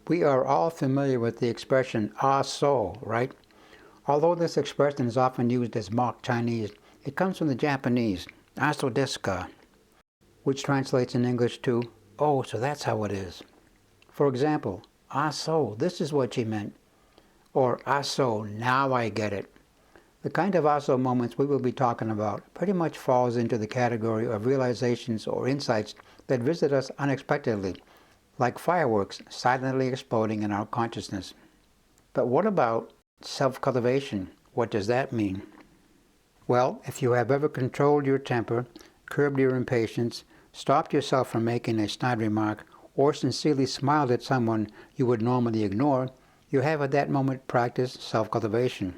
We are all familiar with the expression, so, right? Although this expression is often used as mock Chinese, it comes from the Japanese, aso desu ka, which translates in English to, oh, so that's how it is. For example, so, this is what she meant, or so, now I get it. The kind of so moments we will be talking about pretty much falls into the category of realizations or insights that visit us unexpectedly, like fireworks silently exploding in our consciousness. But what about self-cultivation? What does that mean? Well, if you have ever controlled your temper, curbed your impatience, stopped yourself from making a snide remark, or sincerely smiled at someone you would normally ignore, you have at that moment practiced self-cultivation.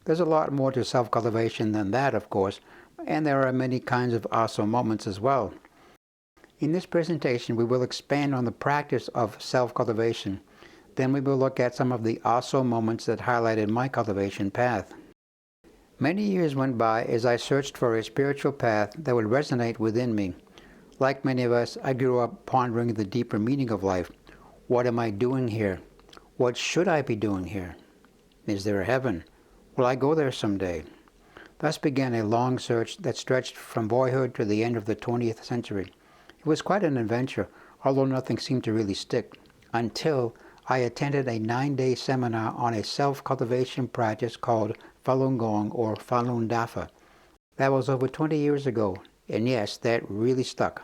There's a lot more to self-cultivation than that, of course, and there are many kinds of so moments as well. In this presentation, we will expand on the practice of self-cultivation. Then we will look at some of the so moments that highlighted my cultivation path. Many years went by as I searched for a spiritual path that would resonate within me. Like many of us, I grew up pondering the deeper meaning of life. What am I doing here? What should I be doing here? Is there a heaven? Will I go there someday? Thus began a long search that stretched from boyhood to the end of the 20th century. It was quite an adventure, although nothing seemed to really stick, until I attended a 9-day seminar on a self-cultivation practice called Falun Gong, or Falun Dafa. That was over 20 years ago, and yes, that really stuck.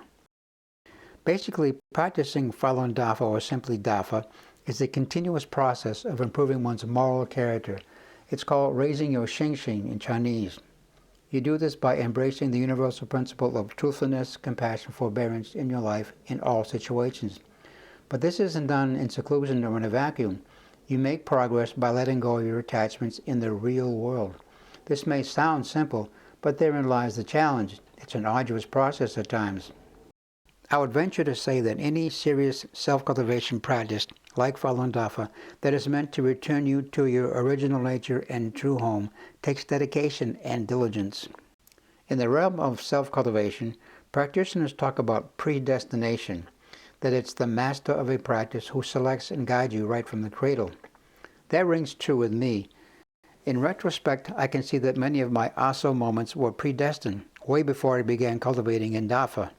Basically, practicing Falun Dafa, or simply Dafa, is a continuous process of improving one's moral character. It's called raising your xingxing in Chinese. You do this by embracing the universal principle of truthfulness, compassion, forbearance in your life in all situations. But this isn't done in seclusion or in a vacuum. You make progress by letting go of your attachments in the real world. This may sound simple, but therein lies the challenge. It's an arduous process at times. I would venture to say that any serious self-cultivation practice, like Falun Dafa, that is meant to return you to your original nature and true home, takes dedication and diligence. In the realm of self-cultivation, practitioners talk about predestination, that it's the master of a practice who selects and guides you right from the cradle. That rings true with me. In retrospect, I can see that many of my so moments were predestined, way before I began cultivating in Dafa.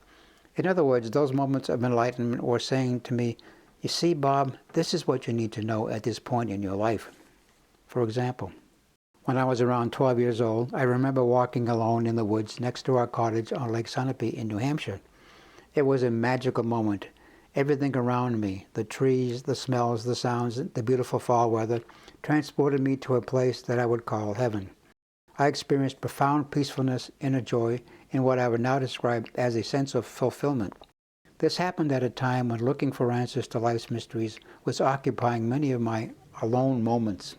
In other words, those moments of enlightenment were saying to me, you see, Bob, this is what you need to know at this point in your life. For example, when I was around 12 years old, I remember walking alone in the woods next to our cottage on Lake Sunapee in New Hampshire. It was a magical moment. Everything around me, the trees, the smells, the sounds, the beautiful fall weather, transported me to a place that I would call heaven. I experienced profound peacefulness, inner joy, and what I would now describe as a sense of fulfillment. This happened at a time when looking for answers to life's mysteries was occupying many of my alone moments.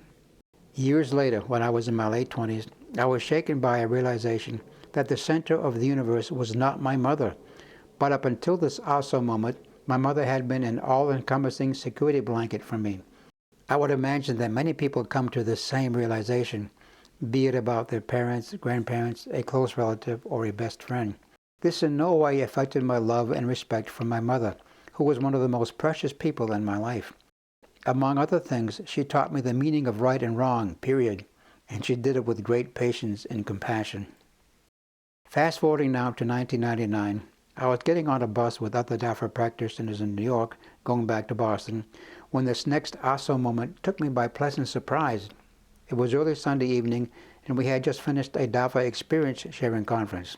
Years later, when I was in my late 20s, I was shaken by a realization that the center of the universe was not my mother. But up until this so moment, my mother had been an all-encompassing security blanket for me. I would imagine that many people come to this same realization, be it about their parents, grandparents, a close relative, or a best friend. This in no way affected my love and respect for my mother, who was one of the most precious people in my life. Among other things, she taught me the meaning of right and wrong, period, and she did it with great patience and compassion. Fast forwarding now to 1999, I was getting on a bus with other Dafa practitioners in New York, going back to Boston, when this next so moment took me by pleasant surprise. It was early Sunday evening, and we had just finished a Dafa experience sharing conference.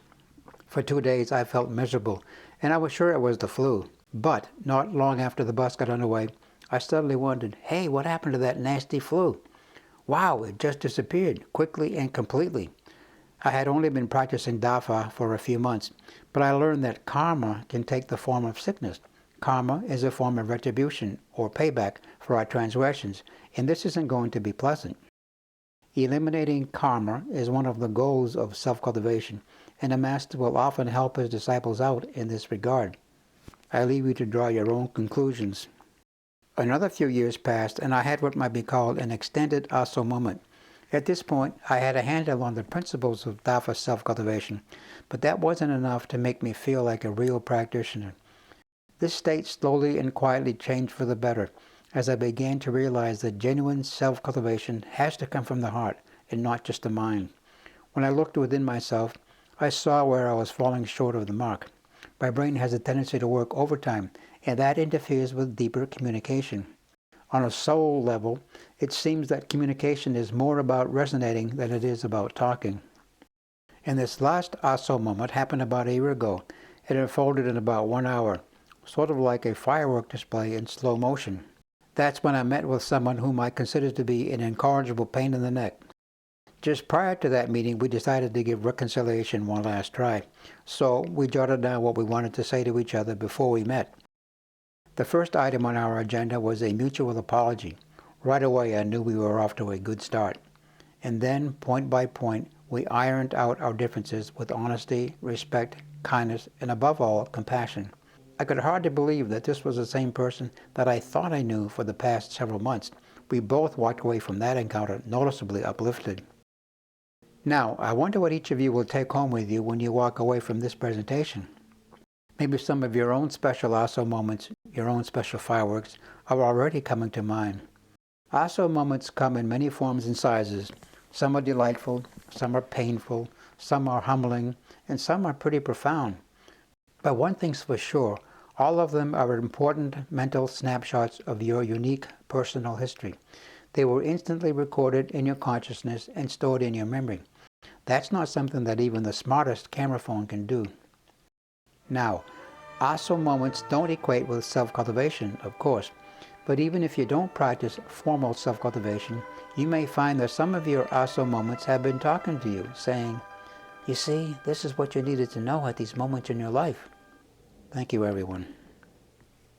For 2 days I felt miserable, and I was sure it was the flu. But not long after the bus got underway, I suddenly wondered, hey, what happened to that nasty flu? Wow, it just disappeared, quickly and completely. I had only been practicing Dafa for a few months, but I learned that karma can take the form of sickness. Karma is a form of retribution or payback for our transgressions, and this isn't going to be pleasant. Eliminating karma is one of the goals of self-cultivation, and a master will often help his disciples out in this regard. I leave you to draw your own conclusions. Another few years passed, and I had what might be called an extended so moment. At this point, I had a handle on the principles of Dafa self-cultivation, but that wasn't enough to make me feel like a real practitioner. This state slowly and quietly changed for the better, as I began to realize that genuine self-cultivation has to come from the heart and not just the mind. When I looked within myself, I saw where I was falling short of the mark. My brain has a tendency to work overtime, and that interferes with deeper communication. On a soul level, it seems that communication is more about resonating than it is about talking. And this last so moment happened about a year ago. It unfolded in about 1 hour, sort of like a firework display in slow motion. That's when I met with someone whom I considered to be an incorrigible pain in the neck. Just prior to that meeting, we decided to give reconciliation one last try. So we jotted down what we wanted to say to each other before we met. The first item on our agenda was a mutual apology. Right away, I knew we were off to a good start. And then, point by point, we ironed out our differences with honesty, respect, kindness, and above all, compassion. I could hardly believe that this was the same person that I thought I knew for the past several months. We both walked away from that encounter noticeably uplifted. Now, I wonder what each of you will take home with you when you walk away from this presentation. Maybe some of your own special ASO moments, your own special fireworks, are already coming to mind. ASO moments come in many forms and sizes. Some are delightful, some are painful, some are humbling, and some are pretty profound. But one thing's for sure, all of them are important mental snapshots of your unique personal history. They were instantly recorded in your consciousness and stored in your memory. That's not something that even the smartest camera phone can do. Now, ASO moments don't equate with self-cultivation, of course, but even if you don't practice formal self-cultivation, you may find that some of your ASO moments have been talking to you, saying, "You see, this is what you needed to know at these moments in your life." Thank you, everyone.